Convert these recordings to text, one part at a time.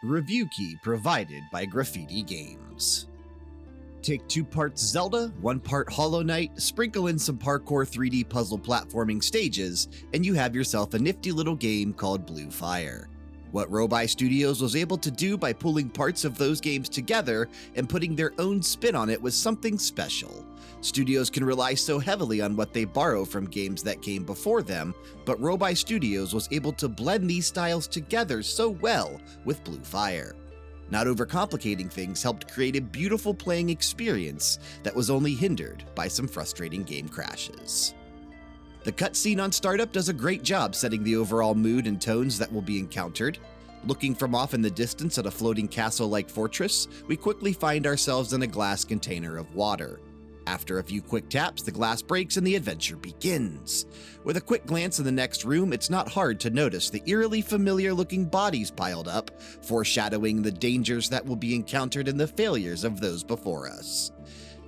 Review key provided by Graffiti Games. Take 2 parts Zelda, 1 part Hollow Knight, sprinkle in some parkour 3D puzzle platforming stages, and you have yourself a nifty little game called Blue Fire. What Robi Studios was able to do by pulling parts of those games together and putting their own spin on it was something special. Studios can rely so heavily on what they borrow from games that came before them, but Robi Studios was able to blend these styles together so well with Blue Fire. Not overcomplicating things helped create a beautiful playing experience that was only hindered by some frustrating game crashes. The cutscene on startup does a great job setting the overall mood and tones that will be encountered. Looking from off in the distance at a floating castle-like fortress, we quickly find ourselves in a glass container of water. After a few quick taps, the glass breaks and the adventure begins. With a quick glance in the next room, it's not hard to notice the eerily familiar-looking bodies piled up, foreshadowing the dangers that will be encountered and the failures of those before us.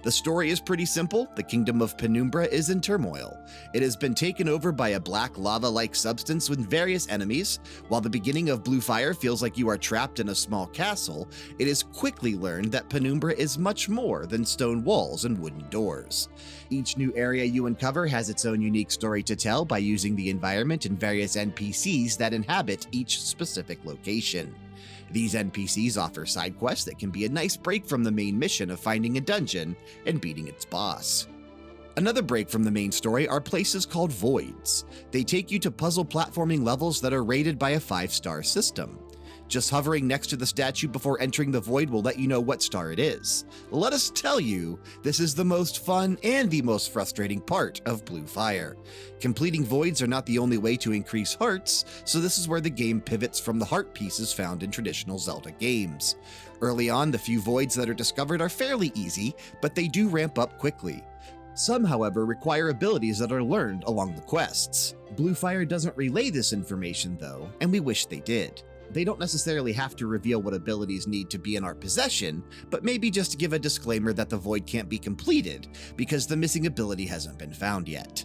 The story is pretty simple. The kingdom of Penumbra is in turmoil. It has been taken over by a black lava-like substance with various enemies. While the beginning of Blue Fire feels like you are trapped in a small castle, it is quickly learned that Penumbra is much more than stone walls and wooden doors. Each new area you uncover has its own unique story to tell by using the environment and various NPCs that inhabit each specific location. These NPCs offer side quests that can be a nice break from the main mission of finding a dungeon and beating its boss. Another break from the main story are places called voids. They take you to puzzle platforming levels that are rated by a 5-star system. Just hovering next to the statue before entering the void will let you know what star it is. Let us tell you, this is the most fun and the most frustrating part of Blue Fire. Completing voids are not the only way to increase hearts, so this is where the game pivots from the heart pieces found in traditional Zelda games. Early on, the few voids that are discovered are fairly easy, but they do ramp up quickly. Some, however, require abilities that are learned along the quests. Blue Fire doesn't relay this information though, and we wish they did. They don't necessarily have to reveal what abilities need to be in our possession, but maybe just to give a disclaimer that the void can't be completed because the missing ability hasn't been found yet.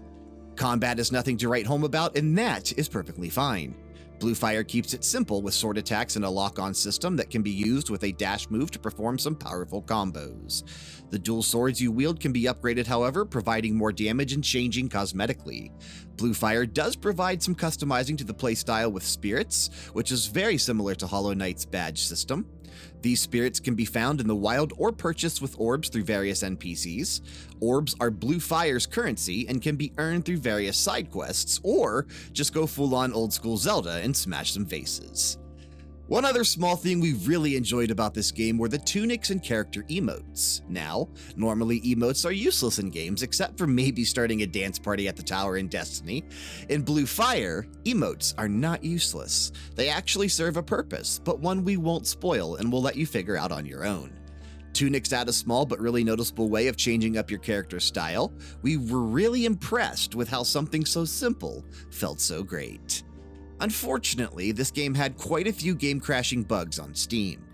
Combat is nothing to write home about, and that is perfectly fine. Blue Fire keeps it simple with sword attacks and a lock-on system that can be used with a dash move to perform some powerful combos. The dual swords you wield can be upgraded, however, providing more damage and changing cosmetically. Blue Fire does provide some customizing to the playstyle with spirits, which is very similar to Hollow Knight's badge system. These spirits can be found in the wild or purchased with orbs through various NPCs. Orbs are Blue Fire's currency and can be earned through various side quests, or just go full-on old-school Zelda and smash some faces. One other small thing we really enjoyed about this game were the tunics and character emotes. Now, normally emotes are useless in games except for maybe starting a dance party at the tower in Destiny. In Blue Fire, emotes are not useless. They actually serve a purpose, but one we won't spoil and will let you figure out on your own. Tunics add a small but really noticeable way of changing up your character's style. We were really impressed with how something so simple felt so great. Unfortunately, this game had quite a few game-crashing bugs on Steam.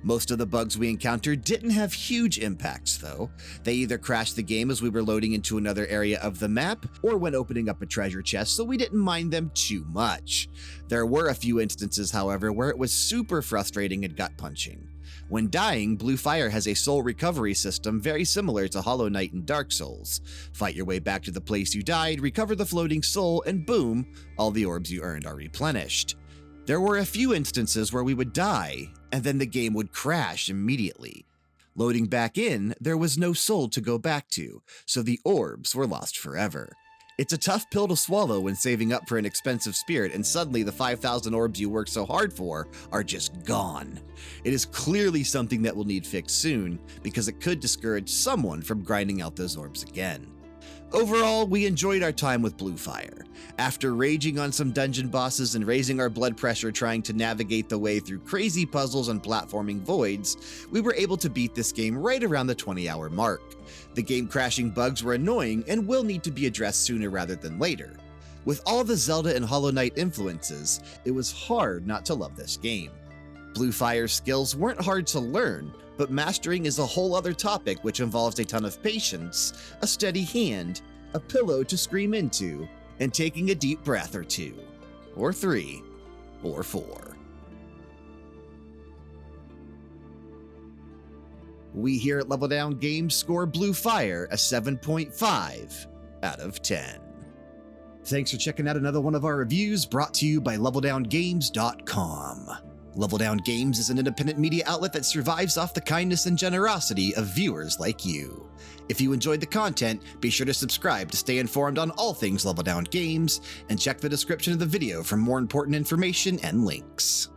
Most of the bugs we encountered didn't have huge impacts, though. They either crashed the game as we were loading into another area of the map, or when opening up a treasure chest, so we didn't mind them too much. There were a few instances, however, where it was super frustrating and gut-punching. When dying, Blue Fire has a soul recovery system very similar to Hollow Knight and Dark Souls. Fight your way back to the place you died, recover the floating soul, and boom, all the orbs you earned are replenished. There were a few instances where we would die, and then the game would crash immediately. Loading back in, there was no soul to go back to, so the orbs were lost forever. It's a tough pill to swallow when saving up for an expensive spirit and suddenly the 5,000 orbs you worked so hard for are just gone. It is clearly something that will need fixed soon, because it could discourage someone from grinding out those orbs again. Overall, we enjoyed our time with Blue Fire. After raging on some dungeon bosses and raising our blood pressure trying to navigate the way through crazy puzzles and platforming voids, we were able to beat this game right around the 20-hour mark. The game-crashing bugs were annoying and will need to be addressed sooner rather than later. With all the Zelda and Hollow Knight influences, it was hard not to love this game. Blue Fire's skills weren't hard to learn, but mastering is a whole other topic which involves a ton of patience, a steady hand, a pillow to scream into, and taking a deep breath or two, or 3, or 4. We here at Level Down Games score Blue Fire a 7.5 out of 10. Thanks for checking out another one of our reviews brought to you by LevelDownGames.com. Level Down Games is an independent media outlet that survives off the kindness and generosity of viewers like you. If you enjoyed the content, be sure to subscribe to stay informed on all things Level Down Games, and check the description of the video for more important information and links.